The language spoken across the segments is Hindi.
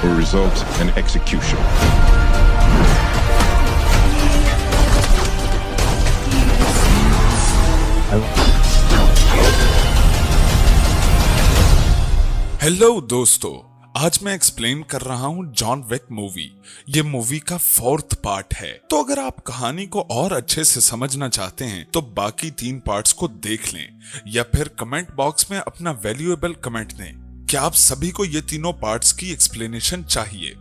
for result and execution. Hello दोस्तों, आज मैं एक्सप्लेन कर रहा हूँ जॉन विक मूवी। ये मूवी का 4th पार्ट है। तो अगर आप कहानी को और अच्छे से समझना चाहते हैं तो बाकी 3 पार्ट्स को देख लें या फिर कमेंट बॉक्स में अपना वैल्यूएबल कमेंट दें। क्या आप सभी को ये तीनों पार्ट्स की एक्सप्लेनेशन चाहिए?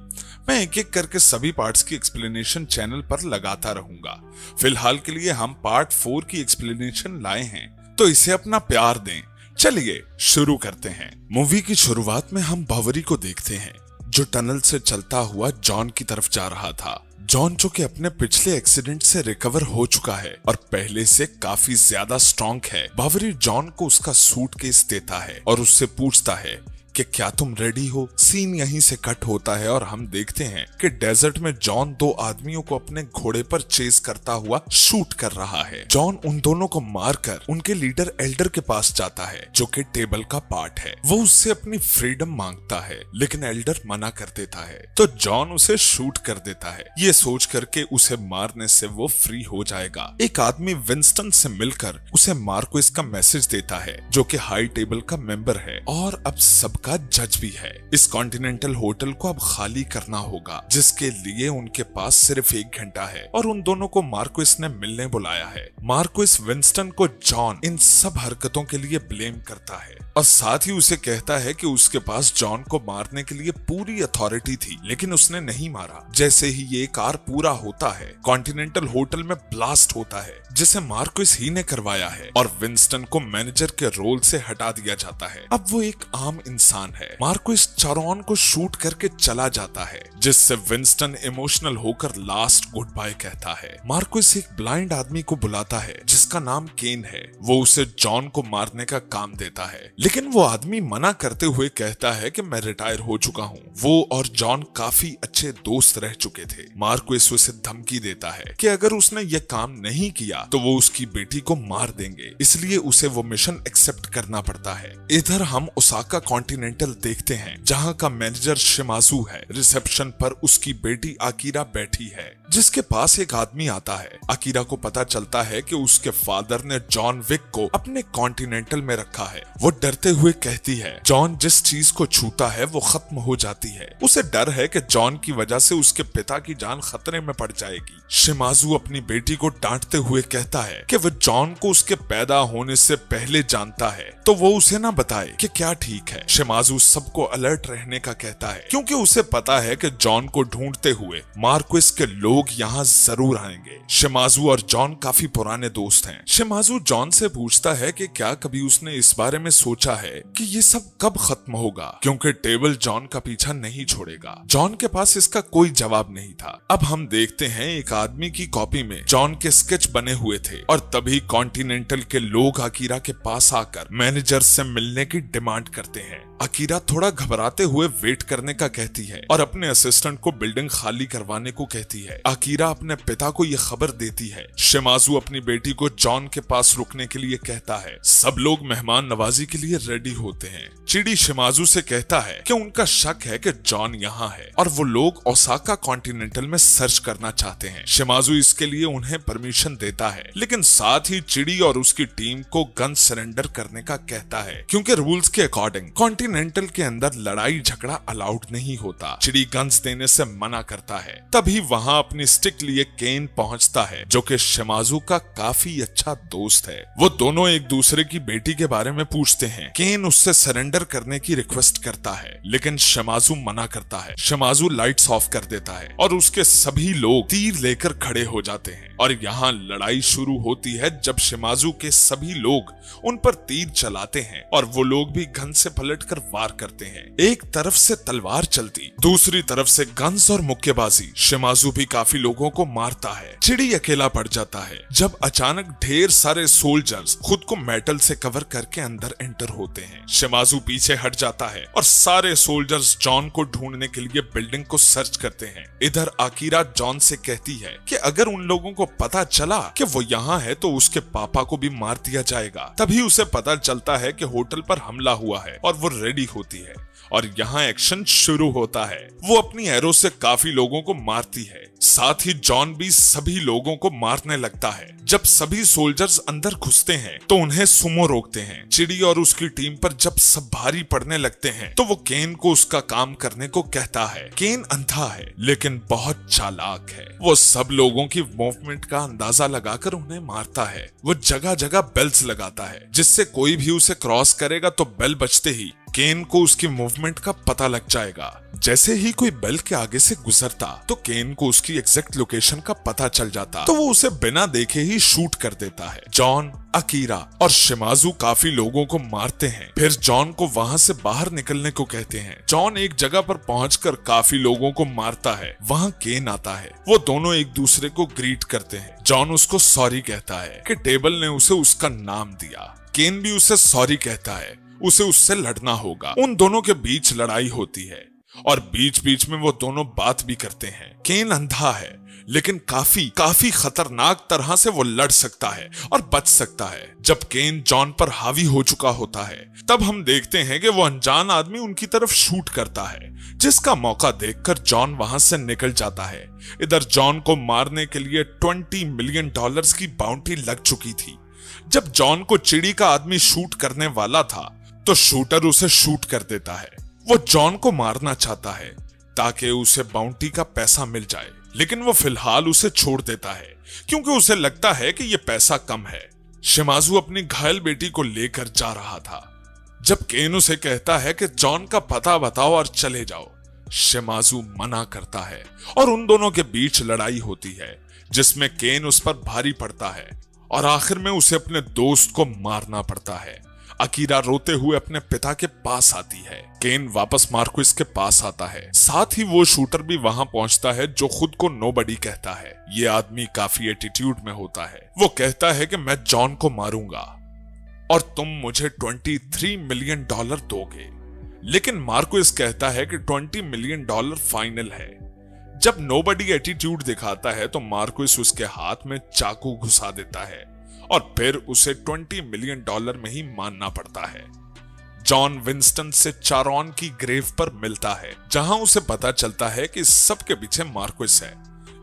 मैं एक एक करके सभी पार्ट्स की एक्सप्लेनेशन चैनल पर लगाता रहूंगा। फिलहाल के लिए हम पार्ट 4 की एक्सप्लेनेशन लाए हैं, तो इसे अपना प्यार दें। चलिए शुरू करते हैं। मूवी की शुरुआत में हम बावरी को देखते हैं जो टनल से चलता हुआ जॉन की तरफ जा रहा था। जॉन जो कि अपने पिछले एक्सीडेंट से रिकवर हो चुका है और पहले से काफी ज्यादा स्ट्रॉन्ग है। बावरी जॉन को उसका सूटकेस देता है और उससे पूछता है कि क्या तुम रेडी हो। सीन यहीं से कट होता है और हम देखते हैं कि डेजर्ट में जॉन 2 आदमियों को अपने घोड़े पर चेस करता हुआ शूट कर रहा है। जॉन उन दोनों को मारकर उनके लीडर एल्डर के पास जाता है जो कि टेबल का पार्ट है। वो उससे अपनी फ्रीडम मांगता है लेकिन एल्डर मना कर देता है, तो जॉन उसे शूट कर देता है। ये सोच करके उसे मारने से वो फ्री हो जाएगा। एक आदमी विंस्टन से मिलकर उसे मार्कोस का मैसेज देता है जो कि हाई टेबल का मेंबर है और अब सबका जज भी है। इस कॉन्टिनेंटल होटल को अब खाली करना होगा जिसके लिए उनके पास सिर्फ 1 घंटा है और उन दोनों को मार्कोस ने मिलने बुलाया है। मार्कोस विंस्टन को जॉन इन सब हरकतों के लिए ब्लेम करता है और साथ ही उसे कहता है कि उसके पास जॉन को मारने के लिए पूरी अथॉरिटी थी लेकिन उसने नहीं मारा। जैसे ही ये कार पूरा होता है, कॉन्टिनेंटल होटल में ब्लास्ट होता है जिसे मार्कोस ही ने करवाया है और विंस्टन को मैनेजर के रोल से हटा दिया जाता है। अब वो एक आम इंसान है। मार्कोस चारोन को शूट करके चला जाता है जिससे विंस्टन इमोशनल होकर लास्ट गुड बाय कहता है। मार्कोस एक ब्लाइंड आदमी को बुलाता है जिसका नाम केन है। वो उसे जॉन को मारने का काम देता है लेकिन वो आदमी मना करते हुए कहता है कि मैं रिटायर हो चुका हूँ। वो और जॉन काफी अच्छे दोस्त रह चुके थे। मार्कोस उसे धमकी देता है कि अगर उसने ये काम नहीं किया तो वो उसकी बेटी को मार देंगे, इसलिए उसे वो मिशन एक्सेप्ट करना पड़ता है। इधर हम ओसाका कॉन्टिनेंटल देखते हैं जहाँ का मैनेजर शिमाजू है। रिसेप्शन पर उसकी बेटी आकिरा बैठी है जिसके पास एक आदमी आता है। आकिरा को पता चलता है कि उसके फादर ने जॉन विक को अपने कॉन्टिनेंटल में रखा है। वो डरते हुए कहती है जॉन जिस चीज को छूता है वो खत्म हो जाती है। उसे डर है कि जॉन की वजह से उसके पिता की जान खतरे में पड़ जाएगी। शिमाजू अपनी बेटी को डांटते हुए कहता है कि वो जॉन को उसके पैदा होने से पहले जानता है तो वो उसे ना बताए कि क्या ठीक है। शिमाजू सबको अलर्ट रहने का कहता है क्योंकि उसे पता है कि जॉन को ढूंढते हुए मार्कोस के लोग यहाँ जरूर आएंगे। शिमाजू और जॉन काफी पुराने दोस्त हैं। शिमाजू जॉन से पूछता है कि क्या कभी उसने इस बारे में सोचा है कि ये सब कब खत्म होगा, क्योंकि टेबल जॉन का पीछा नहीं छोड़ेगा। जॉन के पास इसका कोई जवाब नहीं था। अब हम देखते हैं एक आदमी की कॉपी में जॉन के स्केच बने हुए थे और तभी कॉन्टिनेंटल के लोग आकिरा के पास आकर मैनेजर से मिलने की डिमांड करते हैं। आकिरा थोड़ा घबराते हुए वेट करने का कहती है और अपने असिस्टेंट को बिल्डिंग खाली करवाने को कहती है। आकिरा अपने पिता को ये खबर देती है। शिमाजू अपनी बेटी को जॉन के पास रुकने के लिए कहता है। सब लोग मेहमान नवाजी के लिए रेडी होते हैं। चिड़ी शिमाजू से कहता है कि उनका शक है कि जॉन यहाँ है और वो लोग ओसाका कॉन्टिनेंटल में सर्च करना चाहते हैं। शिमाजू इसके लिए उन्हें परमिशन देता है लेकिन साथ ही चिड़ी और उसकी टीम को गन सरेंडर करने का कहता है क्योंकि रूल्स के अकॉर्डिंग कॉन्टिनेंटल के अंदर लड़ाई झगड़ा अलाउड नहीं होता। चिड़ी गन्स देने से मना करता है। तभी वहाँ अपनी स्टिक लिए केन पहुँचता है जो कि शिमाजू का काफी अच्छा दोस्त है। वो दोनों एक दूसरे की बेटी के बारे में पूछते हैं। केन उससे सरेंडर करने की रिक्वेस्ट करता है लेकिन शिमाजू मना करता है। शिमाजू लाइट्स ऑफ कर देता है और उसके सभी लोग तीर लेकर खड़े हो जाते हैं और यहाँ लड़ाई शुरू होती है जब शिमाजू के सभी लोग उन पर तीर चलाते हैं और वो लोग भी गन से पलटकर वार करते हैं। एक तरफ से तलवार चलती, दूसरी तरफ से गन्स और मुक्केबाजी। शिमाजू भी काफी लोगों को मारता है। चिड़ी अकेला पड़ जाता है जब अचानक ढेर सारे सोल्जर्स खुद को मेटल से कवर करके अंदर एंटर होते हैं। शिमाजू पीछे हट जाता है और सारे सोल्जर्स जॉन को ढूंढने के लिए बिल्डिंग को सर्च करते हैं। इधर आकिरा जॉन से कहती है कि अगर उन लोगों को पता चला कि वो यहाँ है तो उसके पापा को भी मार दिया जाएगा। तभी उसे पता चलता है कि होटल पर हमला हुआ है और वो रेडी होती है और यहाँ एक्शन शुरू होता है। वो अपनी एरो से काफी लोगों को मारती है, साथ ही जॉन भी सभी लोगों को मारने लगता है। जब सभी सोल्जर्स अंदर घुसते हैं तो उन्हें सुमो रोकते हैं। चिड़ी और उसकी टीम पर जब सब भारी पड़ने लगते हैं तो वो केन को उसका काम करने को कहता है। केन अंधा है लेकिन बहुत चालाक है। वो सब लोगों की मूवमेंट का अंदाजा लगाकर उन्हें मारता है। वो जगह जगह बेल्स लगाता है जिससे कोई भी उसे क्रॉस करेगा तो बेल बजते ही केन को उसकी मूवमेंट का पता लग जाएगा। जैसे ही कोई बेल के आगे से गुजरता तो केन को उसकी एग्जैक्ट लोकेशन का पता चल जाता, तो वो उसे बिना देखे ही शूट कर देता है। जॉन, अकीरा और शिमाजू काफी लोगों को मारते हैं, फिर जॉन को वहां से बाहर निकलने को कहते हैं। जॉन एक जगह पर पहुंचकर काफी लोगों को मारता है। वहां केन आता है। वो दोनों एक दूसरे को ग्रीट करते हैं। जॉन उसको सॉरी कहता है कि टेबल ने उसे उसका नाम दिया। केन भी उसे सॉरी कहता है, उसे उससे लड़ना होगा। उन दोनों के बीच लड़ाई होती है और बीच बीच में वो दोनों बात भी करते हैं। केन अंधा है लेकिन काफी खतरनाक तरह से वो लड़ सकता है और बच सकता है। जब केन जॉन पर हावी हो चुका होता है तब हम देखते हैं कि वो अनजान आदमी उनकी तरफ शूट करता है, जिसका मौका देखकर जॉन वहां से निकल जाता है। इधर जॉन को मारने के लिए $20 मिलियन की बाउंटी लग चुकी थी। जब जॉन को चिड़ी का आदमी शूट करने वाला था तो शूटर उसे शूट कर देता है। वो जॉन को मारना चाहता है ताकि उसे बाउंटी का पैसा मिल जाए, लेकिन वो फिलहाल उसे छोड़ देता है क्योंकि उसे लगता है कि ये पैसा कम है। शिमाजू अपनी घायल बेटी को लेकर जा रहा था जब केन उसे कहता है कि जॉन का पता बताओ और चले जाओ। शिमाजू मना करता है और उन दोनों के बीच लड़ाई होती है जिसमें केन उस पर भारी पड़ता है और आखिर में उसे अपने दोस्त को मारना पड़ता है। अकीरा रोते हुए अपने पिता के पास आती है। केन वापस मार्कोस के पास आता है। साथ ही वो शूटर भी वहां पहुंचता है जो खुद को नोबडी कहता है। ये आदमी काफी एटीट्यूड में होता है। वो कहता है कि मैं जॉन को मारूंगा और तुम मुझे $23 मिलियन दोगे। लेकिन मार्कोस कहता है कि $20 मिलियन फाइनल है। जब नोबडी एटीट्यूड दिखाता है तो मार्कोस उसके हाथ में चाकू घुसा देता है और फिर उसे $20 मिलियन में ही मानना पड़ता है। जॉन विंस्टन से चारॉन की ग्रेव पर मिलता है जहां उसे पता चलता है कि सब के पीछे मार्कोस है।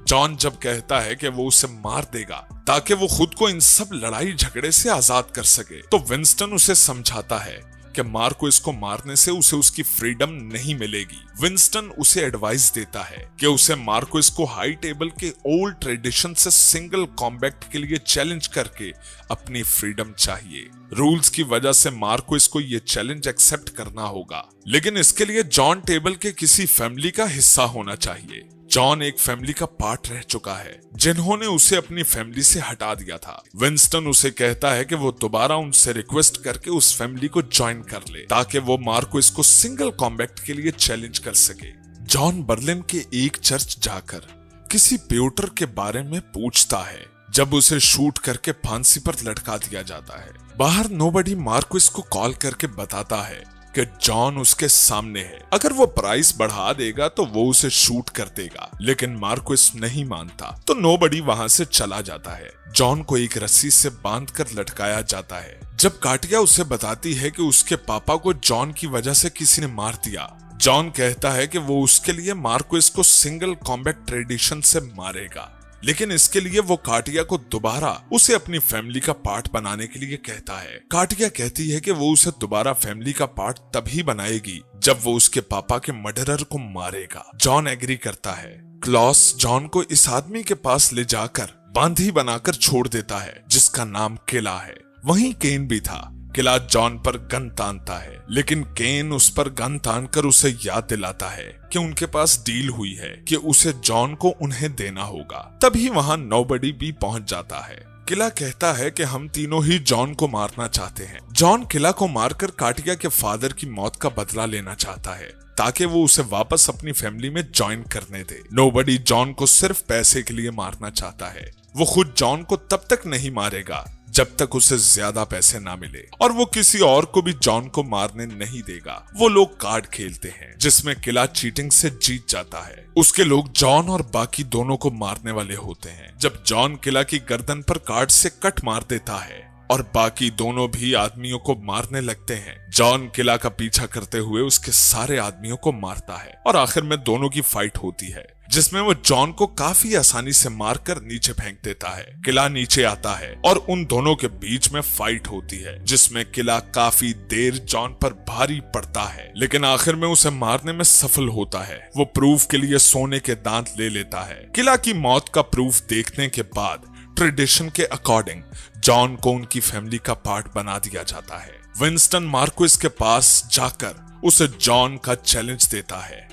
जॉन जब कहता है कि वो उसे मार देगा ताकि वो खुद को इन सब लड़ाई झगड़े से आजाद कर सके, तो विंस्टन उसे समझाता है कि मार्कोस को मारने से उसे उसकी फ्रीडम नहीं मिलेगी। विंस्टन उसे एडवाइस देता है कि उसे मार्कोस को हाई टेबल के ओल्ड ट्रेडिशन से सिंगल कॉम्बैट के लिए चैलेंज करके अपनी फ्रीडम चाहिए। रूल्स की वजह से मार्कोस को ये चैलेंज एक्सेप्ट करना होगा, लेकिन इसके लिए जॉन टेबल के किसी फैमिली का हिस्सा होना चाहिए। जॉन एक फैमिली का पार्ट रह चुका है जिन्होंने उसे अपनी फैमिली से हटा दिया था। विंस्टन उसे कहता है कि वो दोबारा उनसे रिक्वेस्ट करके उस फैमिली को ज्वाइन कर ले ताकि वो मार्कोस को सिंगल कॉम्बैट के लिए चैलेंज कर सके। जॉन बर्लिन के एक चर्च जाकर किसी प्यूटर के बारे में पूछता है जब उसे शूट करके फांसी पर लटका दिया जाता है। बाहर नोबडी मार्कोस को कॉल करके बताता है कि जॉन उसके सामने है, अगर वो प्राइस बढ़ा देगा तो वो उसे शूट कर देगा, लेकिन मार्कोस नहीं मानता तो नोबडी वहां से चला जाता है। जॉन को एक रस्सी से बांधकर लटकाया जाता है। जब काटिया उसे बताती है कि उसके पापा को जॉन की वजह से किसी ने मार दिया, जॉन कहता है कि वो उसके लिए मार्कोस को सिंगल कॉम्बैट ट्रेडिशन से मारेगा, लेकिन इसके लिए वो काटिया को दोबारा उसे अपनी फैमिली का पार्ट बनाने के लिए कहता है। काटिया कहती है कि वो उसे दोबारा फैमिली का पार्ट तभी बनाएगी जब वो उसके पापा के मर्डरर को मारेगा। जॉन एग्री करता है। क्लॉस जॉन को इस आदमी के पास ले जाकर बांधी बनाकर छोड़ देता है जिसका नाम किला है। वहीं केन भी था। किला जॉन पर गन तानता है, लेकिन केन उस पर गन तानकर उसे याद दिलाता है कि उनके पास डील हुई है कि उसे जॉन को उन्हें देना होगा। तभी वहां नोबडी भी पहुंच जाता है। किला कहता है कि हम तीनों ही जॉन को मारना चाहते हैं। जॉन किला को मारकर काटिया के फादर की मौत का बदला लेना चाहता है ताकि वो उसे वापस अपनी फैमिली में ज्वाइन करने दे। नोबडी जॉन को सिर्फ पैसे के लिए मारना चाहता है। वो खुद जॉन को तब तक नहीं मारेगा जब तक उसे ज्यादा पैसे ना मिले, और वो किसी और को भी जॉन को मारने नहीं देगा। वो लोग कार्ड खेलते हैं जिसमें किला चीटिंग से जीत जाता है। उसके लोग जॉन और बाकी दोनों को मारने वाले होते हैं। जब जॉन किला की गर्दन पर कार्ड से कट मार देता है और बाकी दोनों भी आदमियों को मारने लगते हैं। जॉन किला का पीछा करते हुए उसके सारे आदमियों को मारता है और आखिर में दोनों की फाइट होती है, जिसमें वो जॉन को काफी आसानी से मारकर नीचे फेंक देता है। किला नीचे आता है और उन दोनों के बीच में फाइट होती है, जिसमें किला काफी देर जॉन पर भारी पड़ता है, लेकिन आखिर में उसे मारने में सफल होता है। वो प्रूफ के लिए सोने के दांत ले लेता है। किला की मौत का प्रूफ देखने के बाद ट्रेडिशन के अकॉर्डिंग जॉन को उनकी फैमिली का पार्ट बना दिया जाता है। विंस्टन मार्क्वेस के पास जाकर उसे जॉन का चैलेंज देता है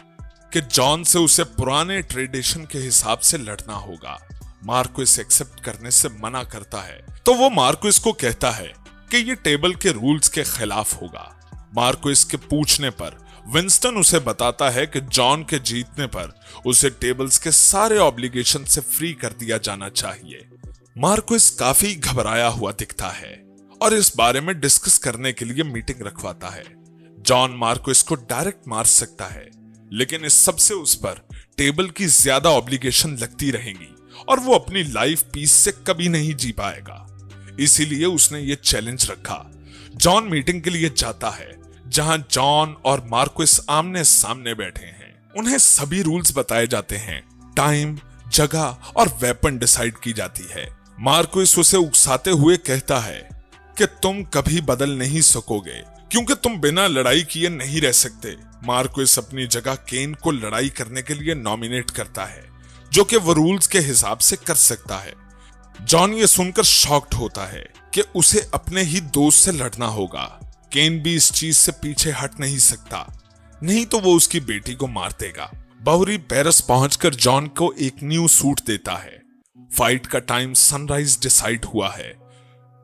कि जॉन से उसे पुराने ट्रेडिशन के हिसाब से लड़ना होगा। मार्क्वेस एक्सेप्ट करने से मना करता है, तो वो मार्क्वेस को कहता है कि ये टेबल के रूल्स के खिलाफ होगा। मार्क्वेस के पूछने पर विंस्टन उसे बताता है कि जॉन के जीतने पर उसे टेबल्स के सारे ऑब्लिगेशन से फ्री कर दिया जाना चाहिए। मार्क्वेस काफी घबराया हुआ दिखता है और इस बारे में डिस्कस करने के लिए मीटिंग रखवाता है। जॉन मार्क्वेस को डायरेक्ट मार सकता है, लेकिन इस सब से उस पर टेबल की ज्यादा ऑब्लिगेशन लगती रहेंगी और वो अपनी लाइफ पीस से कभी नहीं जी पाएगा। इसीलिए उसने ये चैलेंज रखा। जॉन मीटिंग के लिए जाता है, जहां जॉन और मार्क्वेस आमने सामने बैठे हैं। उन्हें सभी रूल्स बताए जाते हैं, टाइम, जगह और वेपन डिसाइड की जाती है। मार्क्वेस उसे उकसाते हुए कहता है कि तुम कभी बदल नहीं सकोगे, क्योंकि तुम बिना लड़ाई किए नहीं रह सकते। मार्क्वेस अपनी जगह केन को लड़ाई करने के लिए नॉमिनेट करता है, जो कि वो रूल्स के हिसाब से कर सकता है। जॉन ये सुनकर शॉक्ड होता है कि उसे अपने ही दोस्त से लड़ना होगा। केन भी इस चीज से पीछे हट नहीं सकता, नहीं तो वो उसकी बेटी को मार देगा। बाहुरी पेरिस पहुंचकर जॉन को एक न्यू सूट देता है। फाइट का टाइम सनराइज डिसाइड हुआ है।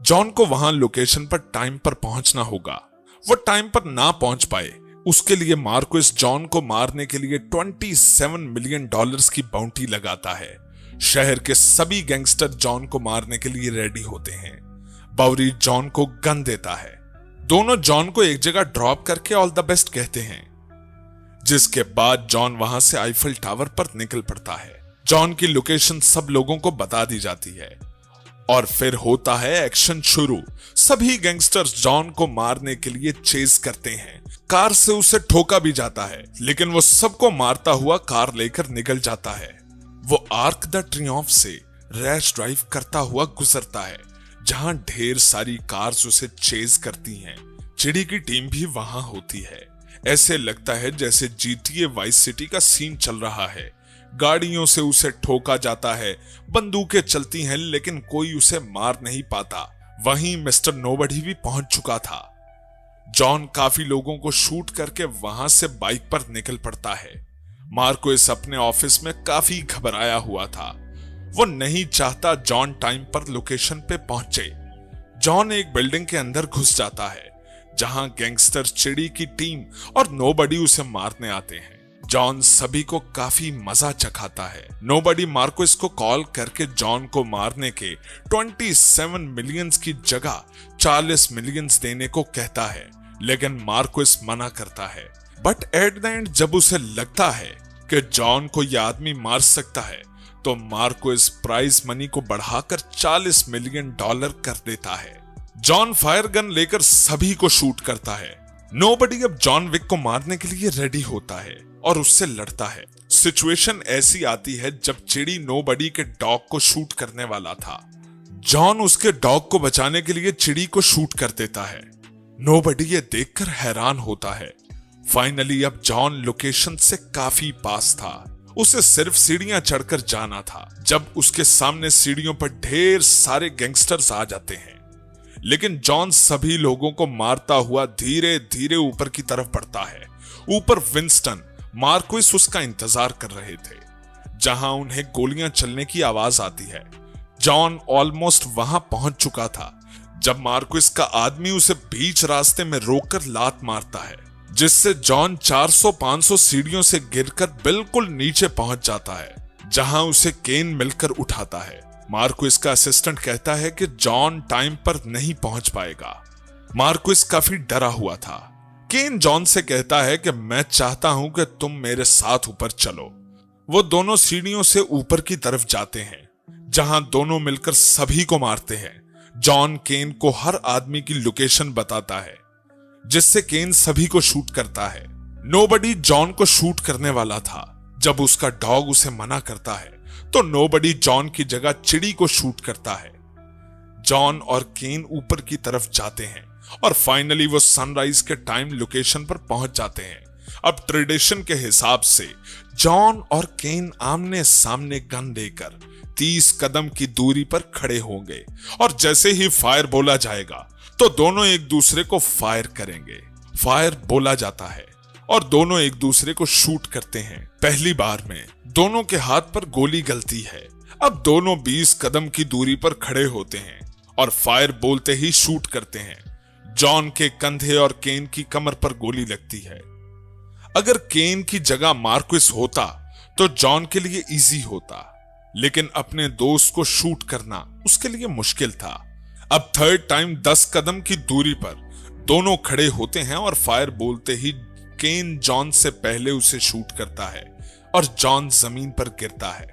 जॉन को वहां लोकेशन पर टाइम पर पहुंचना होगा। वो टाइम पर ना पहुंच पाए, उसके लिए मार्क्वेस जॉन को मारने के लिए $27 मिलियन की बाउंटी लगाता है। शहर के सभी गैंगस्टर जॉन को मारने के लिए रेडी होते हैं। बाउरी जॉन को गन देता है। दोनों जॉन को एक जगह ड्रॉप करके ऑल द बेस्ट कहते हैं, जिसके बाद जॉन वहां से आईफल टावर पर निकल पड़ता है। जॉन की लोकेशन सब लोगों को बता दी जाती है और फिर होता है एक्शन शुरू। सभी गैंगस्टर्स जॉन को मारने के लिए चेज करते हैं। कार से उसे ठोका भी जाता है, लेकिन वो सबको मारता हुआ कार लेकर निकल जाता है। वो आर्क द ट्रियोम्फ से रैश ड्राइव करता हुआ गुजरता है, जहां ढेर सारी कार्स उसे चेज करती हैं। चिड़ी की टीम भी वहां होती है। ऐसे लगता है जैसे GTA वाइस सिटी का सीन चल रहा है। गाड़ियों से उसे ठोका जाता है, बंदूकें चलती हैं, लेकिन कोई उसे मार नहीं पाता। वहीं मिस्टर नोबडी भी पहुंच चुका था। जॉन काफी लोगों को शूट करके वहां से बाइक पर निकल पड़ता है। मार्क्वेस अपने ऑफिस में काफी घबराया हुआ था। वो नहीं चाहता जॉन टाइम पर लोकेशन पे पहुंचे। जॉन एक बिल्डिंग के अंदर घुस जाता है, जहां गैंगस्टर चिड़ी की टीम और नोबडी उसे मारने आते हैं। जॉन सभी को काफी मजा चखाता है। नोबडी मार्क्वेस को कॉल करके जॉन को मारने के 27 मिलियंस की जगह 40 मिलियंस देने को कहता है, लेकिन मार्क्वेस मना करता है। बट एट द एंड जब उसे लगता है कि जॉन को यह आदमी मार सकता है, तो मार्क्वेस प्राइज मनी को बढ़ाकर $40 मिलियन कर देता है। जॉन फायर गन लेकर सभी को शूट करता है। नोबडी अब जॉन विक को मारने के लिए रेडी होता है और उससे लड़ता है। सिचुएशन ऐसी आती है जब चिड़ी नोबडी के डॉग को शूट करने वाला था। जॉन उसके डॉग को बचाने के लिए चिड़ी को शूट कर देता है। नोबडी ये देखकर हैरान होता है। फाइनली अब जॉन लोकेशन से काफी पास था। उसे सिर्फ सीढ़ियां चढ़कर जाना था, जब उसके सामने सीढ़ियों पर ढेर सारे गैंगस्टर्स आ जाते हैं। लेकिन जॉन सभी लोगों को मारता हुआ धीरे धीरे ऊपर की तरफ बढ़ता है। ऊपर विंस्टन, मार्क्वेस उसका इंतजार कर रहे थे, जहां उन्हें गोलियां चलने की आवाज आती है। जॉन ऑलमोस्ट वहां पहुंच चुका था जब मार्क्वेस का आदमी उसे बीच रास्ते में रोककर लात मारता है, जिससे जॉन 400-500 सीढ़ियों से गिरकर बिल्कुल नीचे पहुंच जाता है, जहां उसे केन मिलकर उठाता है। मार्क्वेस का असिस्टेंट कहता है कि जॉन टाइम पर नहीं पहुंच पाएगा। मार्क्वेस काफी डरा हुआ था। केन जॉन से कहता है कि मैं चाहता हूं कि तुम मेरे साथ ऊपर चलो। वो दोनों सीढ़ियों से ऊपर की तरफ जाते हैं, जहां दोनों मिलकर सभी को मारते हैं। जॉन केन को हर आदमी की लोकेशन बताता है, जिससे केन सभी को शूट करता है। नोबडी जॉन को शूट करने वाला था। जब उसका डॉग उसे मना करता है तो नोबडी जॉन की जगह चिड़ी को शूट करता है। जॉन और केन ऊपर की तरफ जाते हैं और फाइनली वो सनराइज के टाइम लोकेशन पर पहुंच जाते हैं। अब ट्रेडिशन के हिसाब से जॉन और केन आमने सामने गन लेकर 30 कदम की दूरी पर खड़े होंगे और जैसे ही फायर बोला जाएगा तो दोनों एक दूसरे को फायर करेंगे। फायर बोला जाता है और दोनों एक दूसरे को शूट करते हैं। पहली बार में दोनों के हाथ पर गोली गलती है। अब दोनों 20 कदम की दूरी पर खड़े होते हैं और फायर बोलते ही शूट करते हैं। जॉन के कंधे और केन की कमर पर गोली लगती है। अगर केन की जगह मार्क्विस होता तो जॉन के लिए इजी होता, लेकिन अपने दोस्त को शूट करना उसके लिए मुश्किल था। अब थर्ड टाइम 10 कदम की दूरी पर दोनों खड़े होते हैं और फायर बोलते ही केन जॉन से पहले उसे शूट करता है और जॉन जमीन पर गिरता है।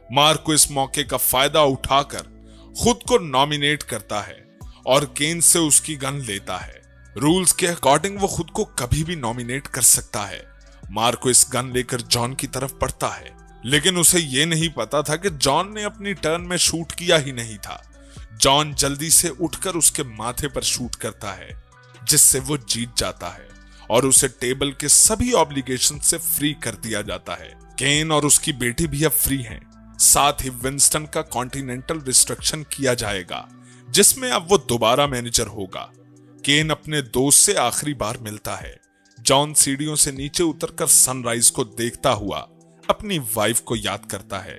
मार्क्विस मौके का फायदा उठाकर खुद को नॉमिनेट करता है और केन से उसकी गन लेता है। रूल्स के अकॉर्डिंग वो खुद को कभी भी नॉमिनेट कर सकता है। मार्क्विस गन लेकर जॉन की तरफ बढ़ता है, लेकिन उसे यह नहीं पता था कि जॉन ने अपनी टर्न में शूट किया ही नहीं था। जॉन जल्दी से उठकर उसके माथे पर शूट करता है, जिससे वो जीत जाता है और उसे टेबल के सभी ऑब्लिगेशन से फ्री कर दिया जाता है। केन और उसकी बेटी भी अब फ्री हैं। साथ ही विंस्टन का कॉन्टिनेंटल रिस्ट्रक्शन किया जाएगा, जिसमें अब वो दोबारा मैनेजर होगा। केन अपने दोस्त से आखिरी बार मिलता है। जॉन सीढ़ियों से नीचे उतरकर सनराइज को देखता हुआ अपनी वाइफ को याद करता है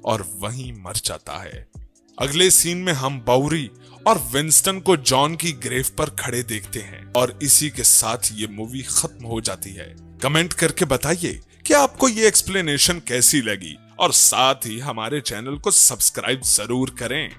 और वहीं मर जाता है। अगले सीन में हम बाउरी और विंस्टन को जॉन की ग्रेव पर खड़े देखते हैं और इसी के साथ ये मूवी खत्म हो जाती है। कमेंट करके बताइए कि आपको ये एक्सप्लेनेशन कैसी लगी और साथ ही हमारे चैनल को सब्सक्राइब जरूर करें।